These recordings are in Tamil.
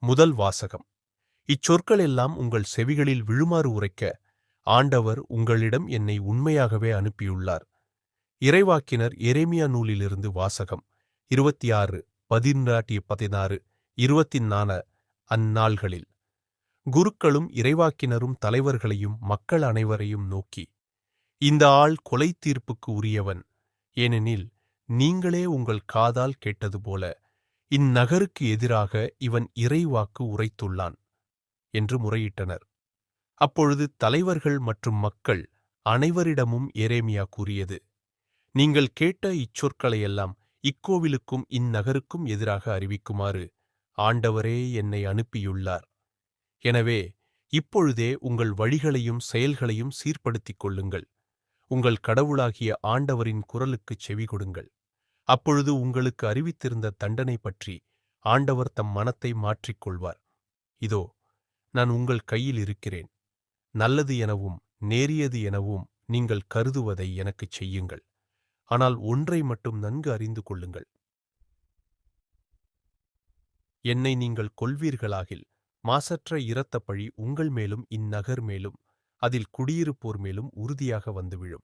முதல் வாசகம். இச்சொற்கள் எல்லாம் உங்கள் செவிகளில் விழுமாறு உரைக்க ஆண்டவர் உங்களிடம் என்னை உண்மையாகவே அனுப்பியுள்ளார். இறைவாக்கினர் எரேமியா நூலிலிருந்து வாசகம். 26:13-16 24 அந்நாள்களில் குருக்களும் இறைவாக்கினரும் தலைவர்களையும் மக்கள் அனைவரையும் நோக்கி, இந்த ஆள் கொலை தீர்ப்புக்கு உரியவன், ஏனெனில் நீங்களே உங்கள் காதால் கேட்டது போல இந்நகருக்கு எதிராக இவன் இறைவாக்கு உரைத்துள்ளான் என்று முறையிட்டனர். அப்பொழுது தலைவர்கள் மற்றும் மக்கள் அனைவரிடமும் எரேமியா கூறியது, நீங்கள் கேட்ட இச்சொற்களையெல்லாம் இக்கோவிலுக்கும் இந்நகருக்கும் எதிராக அறிவிக்குமாறு ஆண்டவரே என்னை அனுப்பியுள்ளார். எனவே இப்பொழுதே உங்கள் வழிகளையும் செயல்களையும் சீர்படுத்திக் கொள்ளுங்கள். உங்கள் கடவுளாகிய ஆண்டவரின் குரலுக்குச் செவிகொடுங்கள். அப்பொழுது உங்களுக்கு அறிவித்திருந்த தண்டனை பற்றி ஆண்டவர் தம் மனத்தை மாற்றிக்கொள்வார். இதோ, நான் உங்கள் கையில் இருக்கிறேன். நல்லது எனவும் நேரியது எனவும் நீங்கள் கருதுவதை எனக்குச் செய்யுங்கள். ஆனால் ஒன்றை மட்டும் நன்கு அறிந்து கொள்ளுங்கள். என்னை நீங்கள் கொல்வீர்களாகில் மாசற்ற இரத்த பழி உங்கள் மேலும் இந்நகர் மேலும் அதில் குடியிருப்போர் மேலும் உறுதியாக வந்து விழும்.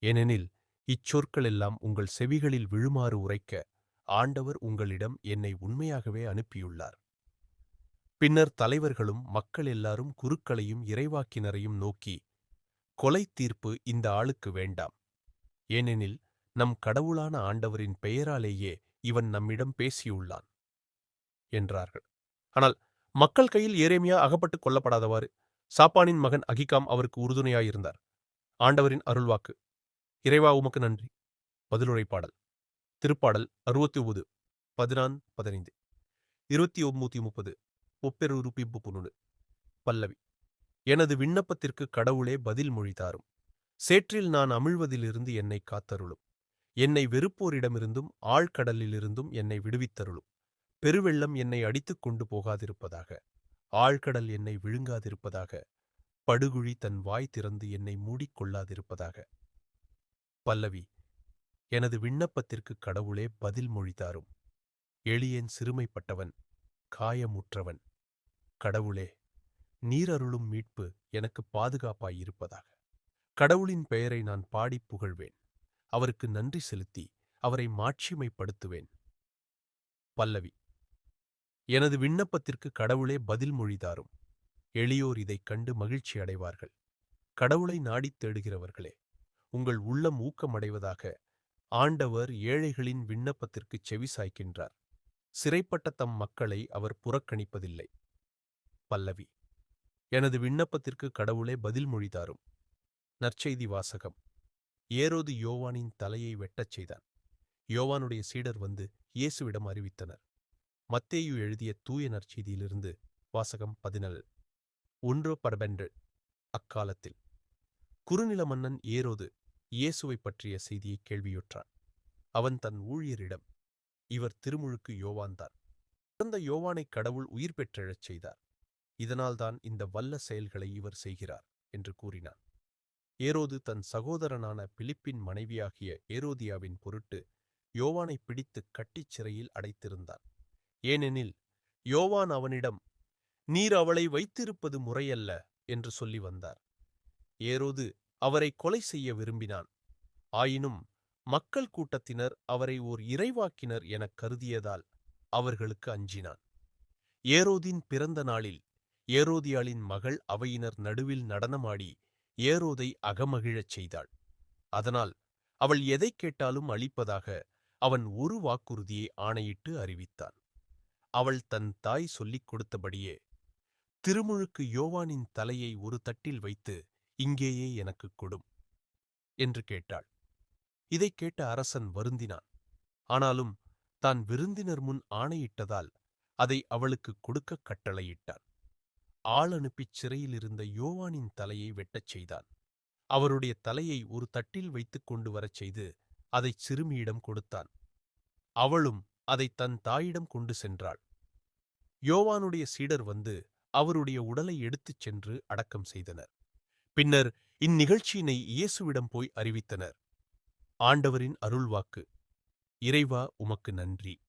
ஏனெனில் இச்சொற்கள் எல்லாம் உங்கள் செவிகளில் விழுமாறு உரைக்க ஆண்டவர் உங்களிடம் என்னை உண்மையாகவே அனுப்பியுள்ளார். பின்னர் தலைவர்களும் மக்கள் எல்லாரும் குருக்களையும் இறைவாக்கினரையும் நோக்கி, கொலை தீர்ப்பு இந்த ஆளுக்கு வேண்டாம், ஏனெனில் நம் கடவுளான ஆண்டவரின் பெயராலேயே இவன் நம்மிடம் பேசியுள்ளான் என்றார்கள். ஆனால் மக்கள் கையில் எரேமியா அகப்பட்டுக் கொல்லப்படாதவாறு சாப்பானின் மகன் அகிகாம் அவருக்கு உறுதுணையாயிருந்தார். ஆண்டவரின் அருள்வாக்கு. இறைவா உமக்கு நன்றி. பதிலுரை பாடல். திருப்பாடல் 69 14-15 29-30 ஒப்பெரு புனு. பல்லவி. எனது விண்ணப்பத்திற்கு கடவுளே பதில் மொழி தாரும். சேற்றில் நான் அமிழ்வதிலிருந்து என்னை காத்தருளும். என்னை வெறுப்போரிடமிருந்தும் ஆழ்கடலிலிருந்தும் என்னை விடுவித்தருளும். பெருவெள்ளம் என்னை அடித்துக் கொண்டு போகாதிருப்பதாக. ஆழ்கடல் என்னை விழுங்காதிருப்பதாக. படுகுழி தன் வாய் திறந்து என்னை மூடிக்கொள்ளாதிருப்பதாக. பல்லவி. எனது விண்ணப்பத்திற்கு கடவுளே பதில் மொழி தாரும். எளியேன் சிறுமைப்பட்டவன், காயமுற்றவன். கடவுளே, நீர் அருளும் மீட்பு எனக்கு பாதுகாப்பாயிருப்பதாக. கடவுளின் பெயரை நான் பாடிப் புகழ்வேன். அவருக்கு நன்றி செலுத்தி அவரை மாட்சிமைப்படுத்துவேன். பல்லவி. எனது விண்ணப்பத்திற்கு கடவுளே பதில் மொழி தாரும். எளியோர் இதைக் கண்டு மகிழ்ச்சி அடைவார்கள். கடவுளை நாடித் தேடுகிறவர்களே, உங்கள் உள்ளம் ஊக்கமடைவதாக. ஆண்டவர் ஏழைகளின் விண்ணப்பத்திற்குச் செவிசாய்க்கின்றார். சிறைப்பட்ட தம் மக்களை அவர் புறக்கணிப்பதில்லை. பல்லவி. எனது விண்ணப்பத்திற்கு கடவுளே பதில் மொழி தாரும். நற்செய்தி வாசகம். ஏரோது யோவானின் தலையை வெட்டச் செய்தான். யோவானுடைய சீடர் வந்து இயேசுவிடம் அறிவித்தனர். மத்தேயு எழுதிய தூய நற்செய்தியிலிருந்து வாசகம். 14 அக்காலத்தில் குறுநில மன்னன் ஏரோது இயேசுவைப் பற்றிய செய்தியை கேள்வியுற்றான். அவன் தன் ஊழியரிடம், இவர் திருமுழுக்கு யோவான்தான். பிறந்த யோவானைக் கடவுள் உயிர் பெற்றெழச் செய்தார். இதனால்தான் இந்த வல்ல செயல்களை இவர் செய்கிறார் என்று கூறினான். ஏரோது தன் சகோதரனான பிலிப்பின் மனைவியாகிய ஏரோதியாவின் பொருட்டு யோவானை பிடித்துக் கட்டிச் சிறையில் அடைத்திருந்தான். ஏனெனில் யோவான் அவனிடம், நீர் அவளை வைத்திருப்பது முறையல்ல என்று சொல்லி வந்தார். ஏரோது அவரை கொலை செய்ய விரும்பினான். ஆயினும் மக்கள் கூட்டத்தினர் அவரை ஓர் இறைவாக்கினர் எனக் கருதியதால் அவர்களுக்கு அஞ்சினான். ஏரோதின் பிறந்த நாளில் ஏரோதியாளின் மகள் அவையினர் நடுவில் நடனமாடி ஏரோதை அகமகிழச் செய்தாள். அதனால் அவள் எதைக் கேட்டாலும் அளிப்பதாக அவன் ஒரு வாக்குறுதியை ஆணையிட்டு அறிவித்தான். அவள் தன் தாய் சொல்லிக் கொடுத்தபடியே திருமுழுக்கு யோவானின் தலையை ஒரு தட்டில் வைத்து இங்கேயே எனக்குக் கொடும் என்று கேட்டாள். இதைக் கேட்ட அரசன் வருந்தினான். ஆனாலும் தான் விருந்தினர் முன் ஆணையிட்டதால் அதை அவளுக்குக் கொடுக்கக் கட்டளையிட்டான். ஆள் அனுப்பிச் சிறையில் இருந்த யோவானின் தலையை வெட்டச் செய்தான். அவருடைய தலையை ஒரு தட்டில் வைத்துக் கொண்டு வரச் செய்து அதைச் சிறுமியிடம் கொடுத்தான். அவளும் அதைத் தன் தாயிடம் கொண்டு சென்றாள். யோவானுடைய சீடர் வந்து அவருடைய உடலை எடுத்துச் சென்று அடக்கம் செய்தனர். பின்னர் இந்நிகழ்ச்சியினை இயேசுவிடம் போய் அறிவித்தனர். ஆண்டவரின் அருள்வாக்கு. இறைவா உமக்கு நன்றி.